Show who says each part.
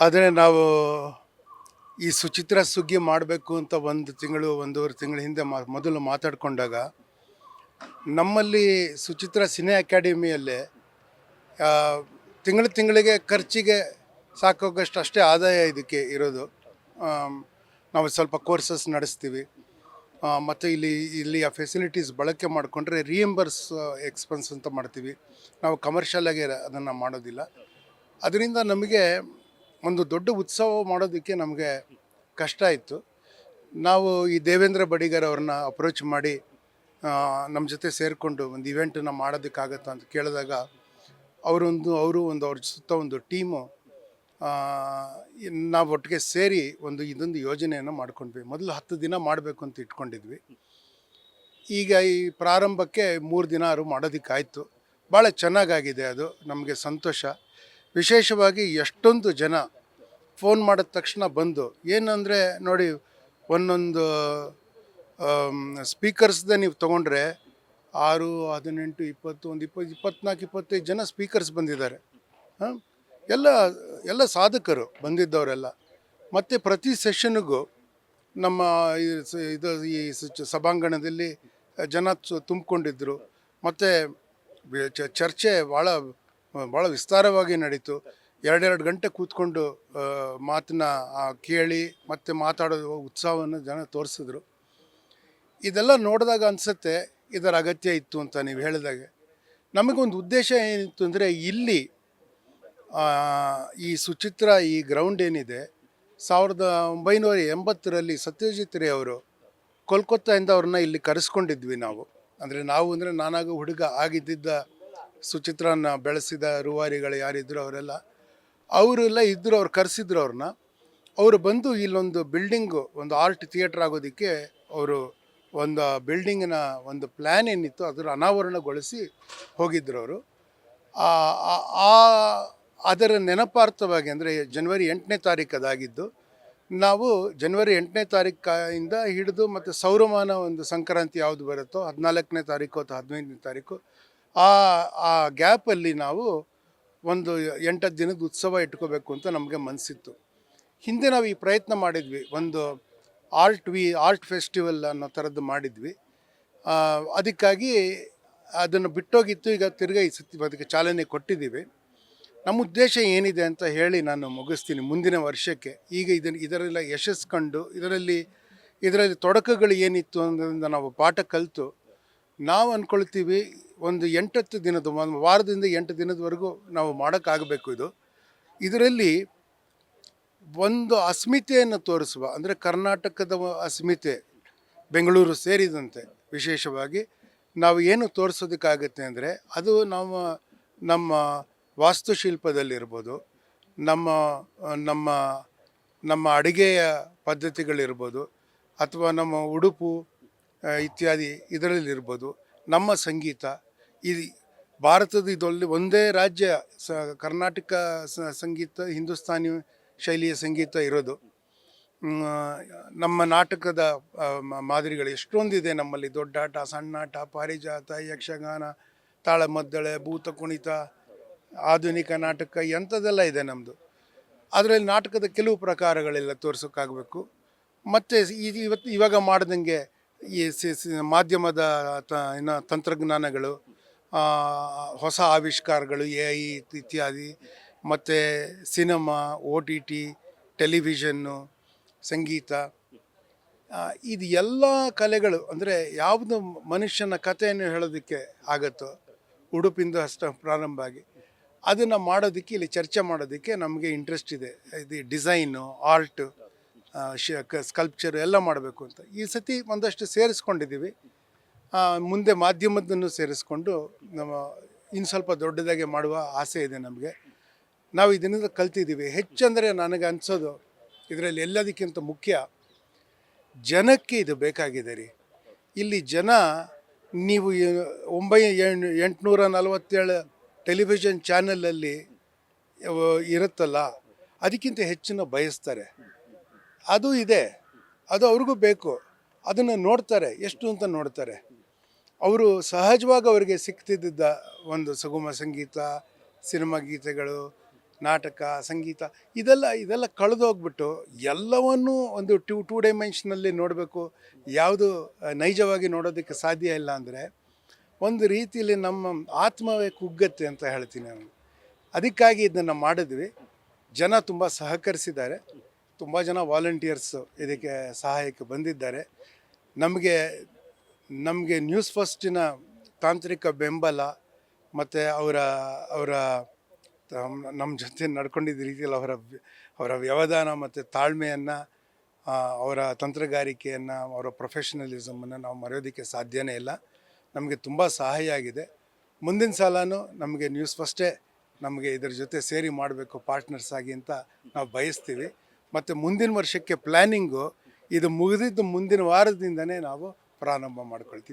Speaker 1: ಆದರೆ ನಾವು ಈ ಸುಚಿತ್ರ ಸುಗ್ಗಿ ಮಾಡಬೇಕು ಅಂತ ಒಂದು ತಿಂಗಳು ಒಂದೂವರೆ ತಿಂಗಳ ಹಿಂದೆ ಮೊದಲು ಮಾತಾಡಿಕೊಂಡಾಗ ನಮ್ಮಲ್ಲಿ ಸುಚಿತ್ರ ಸಿನೆ ಅಕಾಡೆಮಿಯಲ್ಲೇ ತಿಂಗಳಿಗೆ ಖರ್ಚಿಗೆ ಸಾಕಾಗೋಷ್ಟು ಅಷ್ಟೇ ಆದಾಯ ಇದಕ್ಕೆ ಇರೋದು. ನಾವು ಸ್ವಲ್ಪ ಕೋರ್ಸಸ್ ನಡೆಸ್ತೀವಿ ಮತ್ತು ಇಲ್ಲಿಯ ಫೆಸಿಲಿಟೀಸ್ ಬಳಕೆ ಮಾಡಿಕೊಂಡ್ರೆ ರಿಯಂಬರ್ಸ್ ಎಕ್ಸ್ಪೆನ್ಸ್ ಅಂತ ಮಾಡ್ತೀವಿ. ನಾವು ಕಮರ್ಷಿಯಲಾಗಿ ಅದನ್ನು ಮಾಡೋದಿಲ್ಲ. ಅದರಿಂದ ನಮಗೆ ಒಂದು ದೊಡ್ಡ ಉತ್ಸವ ಮಾಡೋದಕ್ಕೆ ನಮಗೆ ಕಷ್ಟ ಇತ್ತು. ನಾವು ಈ ದೇವೇಂದ್ರ ಬಡಿಗರ್ ಅವ್ರನ್ನ ಅಪ್ರೋಚ್ ಮಾಡಿ ನಮ್ಮ ಜೊತೆ ಸೇರಿಕೊಂಡು ಒಂದು ಇವೆಂಟನ್ನು ಮಾಡೋದಕ್ಕಾಗತ್ತಾ ಅಂತ ಕೇಳಿದಾಗ ಅವರು ಅವ್ರ ಸುತ್ತ ಒಂದು ಟೀಮು ನಾವು ಒಟ್ಟಿಗೆ ಸೇರಿ ಇದೊಂದು ಯೋಜನೆಯನ್ನು ಮಾಡ್ಕೊಂಡ್ವಿ. ಮೊದಲು 10 ದಿನ ಮಾಡಬೇಕು ಅಂತ ಇಟ್ಕೊಂಡಿದ್ವಿ. ಈಗ ಈ ಪ್ರಾರಂಭಕ್ಕೆ 3 ದಿನ ಮಾಡೋದಕ್ಕಾಯಿತು. ಭಾಳ ಚೆನ್ನಾಗಾಗಿದೆ, ಅದು ನಮಗೆ ಸಂತೋಷ. ವಿಶೇಷವಾಗಿ ಎಷ್ಟೊಂದು ಜನ ಫೋನ್ ಮಾಡಿದ ತಕ್ಷಣ ಬಂದು, ಏನಂದರೆ ನೋಡಿ, ಒಂದೊಂದು ಸ್ಪೀಕರ್ಸ್ದೇ ನೀವು ತೊಗೊಂಡ್ರೆ 6, 18, 20, 24, 25 ಜನ ಸ್ಪೀಕರ್ಸ್ ಬಂದಿದ್ದಾರೆ. ಎಲ್ಲ ಸಾಧಕರು ಬಂದಿದ್ದವರೆಲ್ಲ. ಮತ್ತು ಪ್ರತಿ ಸೆಷನ್ನಿಗೂ ನಮ್ಮ ಈ ಸಭಾಂಗಣದಲ್ಲಿ ಜನ ತುಂಬಿಕೊಂಡಿದ್ದರು. ಮತ್ತು ಚರ್ಚೆ ಭಾಳ ವಿಸ್ತಾರವಾಗಿ ನಡೀತು. 2 ಗಂಟೆ ಕೂತ್ಕೊಂಡು ಮಾತನ್ನ ಕೇಳಿ ಮತ್ತು ಮಾತಾಡೋ ಉತ್ಸಾಹವನ್ನು ಜನ ತೋರಿಸಿದ್ರು. ಇದೆಲ್ಲ ನೋಡಿದಾಗ ಅನಿಸುತ್ತೆ ಇದರ ಅಗತ್ಯ ಇತ್ತು ಅಂತ. ನೀವು ಹೇಳಿದಾಗೆ ನಮಗೊಂದು ಉದ್ದೇಶ ಏನಿತ್ತು ಅಂದರೆ, ಇಲ್ಲಿ ಈ ಸುಚಿತ್ರ ಈ ಗ್ರೌಂಡ್ ಏನಿದೆ, 1980ರಲ್ಲಿ ಸತ್ಯಜಿತ್ ರೇ ಅವರು ಕೋಲ್ಕತ್ತಾಯಿಂದ ಅವ್ರನ್ನ ಇಲ್ಲಿ ಕರೆಸ್ಕೊಂಡಿದ್ವಿ ನಾವು. ಅಂದರೆ ನಾನಾಗ ಹುಡುಗ ಆಗಿದ್ದ ಸುಚಿತ್ರನ ಬೆಳೆಸಿದ ರೂವಾರಿಗಳು ಯಾರಿದ್ರು ಅವರೆಲ್ಲ ಇದ್ದರು. ಅವ್ರು ಕರೆಸಿದ್ರು ಅವ್ರನ್ನ. ಅವರು ಬಂದು ಇಲ್ಲೊಂದು ಬಿಲ್ಡಿಂಗು, ಒಂದು ಆರ್ಟ್ ಥಿಯೇಟ್ರ್ ಆಗೋದಕ್ಕೆ ಅವರು ಒಂದು ಬಿಲ್ಡಿಂಗಿನ ಒಂದು ಪ್ಲ್ಯಾನ್ ಏನಿತ್ತು ಅದರ ಅನಾವರಣಗೊಳಿಸಿ ಹೋಗಿದ್ದರು ಅವರು. ಅದರ ನೆನಪಾರ್ಥವಾಗಿ, ಅಂದರೆ ಜನವರಿ 8ನೇ ತಾರೀಕು ಅದಾಗಿದ್ದು. ನಾವು ಜನವರಿ 8ನೇ ತಾರೀಕಿಂದ ಹಿಡಿದು ಮತ್ತು ಸೌರಮಾನ ಒಂದು ಸಂಕ್ರಾಂತಿ ಯಾವುದು ಬರುತ್ತೋ 14ನೇ ತಾರೀಕು ಅಥವಾ 15ನೇ ತಾರೀಕು, ಆ ಗ್ಯಾಪಲ್ಲಿ ನಾವು ಒಂದು 8 ದಿನದ ಉತ್ಸವ ಇಟ್ಕೋಬೇಕು ಅಂತ ನಮಗೆ ಮನಸ್ಸಿತ್ತು. ಹಿಂದೆ ನಾವು ಈ ಪ್ರಯತ್ನ ಮಾಡಿದ್ವಿ, ಒಂದು ಆರ್ಟ್ ಫೆಸ್ಟಿವಲ್ ಅನ್ನೋ ಥರದ್ದು ಮಾಡಿದ್ವಿ. ಅದಕ್ಕಾಗಿ ಅದನ್ನು ಬಿಟ್ಟೋಗಿತ್ತು. ಈಗ ತಿರ್ಗಿ ಅದಕ್ಕೆ ಚಾಲನೆ ಕೊಟ್ಟಿದ್ದೀವಿ. ನಮ್ಮ ಉದ್ದೇಶ ಏನಿದೆ ಅಂತ ಹೇಳಿ ನಾನು ಮುಗಿಸ್ತೀನಿ. ಮುಂದಿನ ವರ್ಷಕ್ಕೆ ಈಗ ಇದರೆಲ್ಲ ಯಶಸ್ಸು ಕಂಡು ಇದರಲ್ಲಿ ತೊಡಕುಗಳು ಏನಿತ್ತು ಅನ್ನೋದ್ರಿಂದ ನಾವು ಪಾಠ ಕಲಿತು ನಾವು ಅಂದ್ಕೊಳ್ತೀವಿ, ಒಂದು 8 ದಿನದ, ಒಂದು ವಾರದಿಂದ 8 ದಿನದವರೆಗೂ ನಾವು ಮಾಡೋಕ್ಕಾಗಬೇಕು. ಇದರಲ್ಲಿ ಒಂದು ಅಸ್ಮಿತೆಯನ್ನು ತೋರಿಸುವ, ಅಂದರೆ ಕರ್ನಾಟಕದ ಅಸ್ಮಿತೆ, ಬೆಂಗಳೂರು ಸೇರಿದಂತೆ ವಿಶೇಷವಾಗಿ ನಾವು ಏನು ತೋರಿಸೋದಕ್ಕಾಗತ್ತೆ ಅಂದರೆ, ಅದು ನಮ್ಮ ವಾಸ್ತುಶಿಲ್ಪದಲ್ಲಿರ್ಬೋದು, ನಮ್ಮ ಅಡುಗೆಯ ಪದ್ಧತಿಗಳಿರ್ಬೋದು, ಅಥವಾ ನಮ್ಮ ಉಡುಪು ಇತ್ಯಾದಿ ಇದರಲ್ಲಿರ್ಬೋದು, ನಮ್ಮ ಸಂಗೀತ. ಭಾರತದ ಒಂದೇ ರಾಜ್ಯ ಕರ್ನಾಟಕ ಸಂಗೀತ, ಹಿಂದೂಸ್ತಾನಿ ಶೈಲಿಯ ಸಂಗೀತ ಇರೋದು. ನಮ್ಮ ನಾಟಕದ ಮಾದರಿಗಳು ಎಷ್ಟೊಂದಿದೆ ನಮ್ಮಲ್ಲಿ. ದೊಡ್ಡಾಟ, ಸಣ್ಣಾಟ, ಪಾರಿಜಾತ, ಯಕ್ಷಗಾನ, ತಾಳಮದ್ದಳೆ, ಭೂತ ಕುಣಿತ, ಆಧುನಿಕ ನಾಟಕ, ಎಂಥದ್ದೆಲ್ಲ ಇದೆ ನಮ್ಮದು. ಅದರಲ್ಲಿ ನಾಟಕದ ಕೆಲವು ಪ್ರಕಾರಗಳೆಲ್ಲ ತೋರಿಸೋಕ್ಕಾಗಬೇಕು. ಮತ್ತು ಇವಾಗ ಮಾಡ್ದಂಗೆ ಈ ಮಾಧ್ಯಮದ ತಂತ್ರಜ್ಞಾನಗಳು, ಹೊಸ ಆವಿಷ್ಕಾರಗಳು, AI ಇತ್ಯಾದಿ, ಮತ್ತು ಸಿನಿಮಾ, OTT, ಟೆಲಿವಿಷನ್ನು, ಸಂಗೀತ, ಇದು ಎಲ್ಲ ಕಲೆಗಳು. ಅಂದರೆ ಯಾವುದು ಮನುಷ್ಯನ ಕಥೆಯನ್ನು ಹೇಳೋದಕ್ಕೆ ಆಗುತ್ತೋ, ಉಡುಪಿಂದ ಅಷ್ಟು ಪ್ರಾರಂಭ ಆಗಿ ಅದನ್ನು ಮಾಡೋದಕ್ಕೆ, ಇಲ್ಲಿ ಚರ್ಚೆ ಮಾಡೋದಕ್ಕೆ ನಮಗೆ ಇಂಟ್ರೆಸ್ಟ್ ಇದೆ. ಇದು ಡಿಸೈನು, ಆರ್ಟು, ಸ್ಕಲ್ಪ್ಚರ್ ಎಲ್ಲ ಮಾಡಬೇಕು ಅಂತ ಈ ಸತಿ ಒಂದಷ್ಟು ಸೇರಿಸ್ಕೊಂಡಿದ್ದೀವಿ. ಮುಂದೆ ಮಾಧ್ಯಮದನ್ನು ಸೇರಿಸ್ಕೊಂಡು ಇನ್ನು ಸ್ವಲ್ಪ ದೊಡ್ಡದಾಗಿ ಮಾಡುವ ಆಸೆ ಇದೆ ನಮಗೆ. ನಾವು ಇದರಿಂದ ಕಲ್ತಿದ್ದೀವಿ. ಹೆಚ್ಚಂದರೆ ನನಗೆ ಅನಿಸೋದು, ಇದರಲ್ಲಿ ಎಲ್ಲದಕ್ಕಿಂತ ಮುಖ್ಯ ಜನಕ್ಕೆ ಇದು ಬೇಕಾಗಿದೆ ರೀ. ಇಲ್ಲಿ ಜನ, ನೀವು 847 ಟೆಲಿವಿಷನ್ ಚಾನಲಲ್ಲಿ ಇರುತ್ತಲ್ಲ, ಅದಕ್ಕಿಂತ ಹೆಚ್ಚಿನ ಬಯಸ್ತಾರೆ. ಅದು ಇದೆ, ಅದು ಅವ್ರಿಗೂ ಬೇಕು. ಅದನ್ನು ನೋಡ್ತಾರೆ, ಎಷ್ಟು ಅಂತ ನೋಡ್ತಾರೆ. ಅವರು ಸಹಜವಾಗಿ ಅವರಿಗೆ ಸಿಗ್ತಿದ್ದ ಒಂದು ಸುಗಮ ಸಂಗೀತ, ಸಿನಿಮಾ ಗೀತೆಗಳು, ನಾಟಕ, ಸಂಗೀತ ಇದೆಲ್ಲ ಕಳೆದೋಗ್ಬಿಟ್ಟು ಎಲ್ಲವನ್ನೂ ಒಂದು ಟೂ ಡೈಮೆನ್ಷನಲ್ಲಿ ನೋಡಬೇಕು, ಯಾವುದು ನೈಜವಾಗಿ ನೋಡೋದಕ್ಕೆ ಸಾಧ್ಯ ಇಲ್ಲ ಅಂದರೆ ಒಂದು ರೀತಿಯಲ್ಲಿ ನಮ್ಮ ಆತ್ಮವೇ ಕುಗ್ಗತ್ತೆ ಅಂತ ಹೇಳ್ತೀನಿ ನಾನು. ಅದಕ್ಕಾಗಿ ಇದನ್ನು ಮಾಡಿದ್ವಿ. ಜನ ತುಂಬ ಸಹಕರಿಸಿದ್ದಾರೆ. ತುಂಬ ಜನ ವಾಲಂಟಿಯರ್ಸು ಇದಕ್ಕೆ ಸಹಾಯಕ್ಕೆ ಬಂದಿದ್ದಾರೆ. ನಮಗೆ ನಮಗೆ ನ್ಯೂಸ್ ಫಸ್ಟಿನ ತಾಂತ್ರಿಕ ಬೆಂಬಲ ಮತ್ತು ಅವರ ನಮ್ಮ ಜೊತೆ ನಡ್ಕೊಂಡಿದ್ದ ರೀತಿಯಲ್ಲಿ ಅವರ ವ್ಯವಧಾನ ಮತ್ತು ತಾಳ್ಮೆಯನ್ನು, ಅವರ ತಂತ್ರಗಾರಿಕೆಯನ್ನು, ಅವರ ಪ್ರೊಫೆಷನಲಿಸಮನ್ನು ನಾವು ಮರೆಯೋದಕ್ಕೆ ಸಾಧ್ಯನೇ ಇಲ್ಲ. ನಮಗೆ ತುಂಬ ಸಹಾಯ ಆಗಿದೆ. ಮುಂದಿನ ಸಲನೂ ನಮಗೆ ನ್ಯೂಸ್ ಫಸ್ಟೇ ನಮಗೆ ಇದರ ಜೊತೆ ಸೇರಿ ಮಾಡಬೇಕು ಪಾರ್ಟ್ನರ್ಸ್ ಆಗಿ ಅಂತ ನಾವು ಬಯಸ್ತೀವಿ. ಮತ್ತು ಮುಂದಿನ ವರ್ಷಕ್ಕೆ ಪ್ಲ್ಯಾನಿಂಗು ಇದು ಮುಗಿದಿದ್ದು ಮುಂದಿನ ವಾರದಿಂದನೇ ನಾವು ಪ್ರಾರಂಭ ಮಾಡ್ಕೊಳ್ತೀವಿ.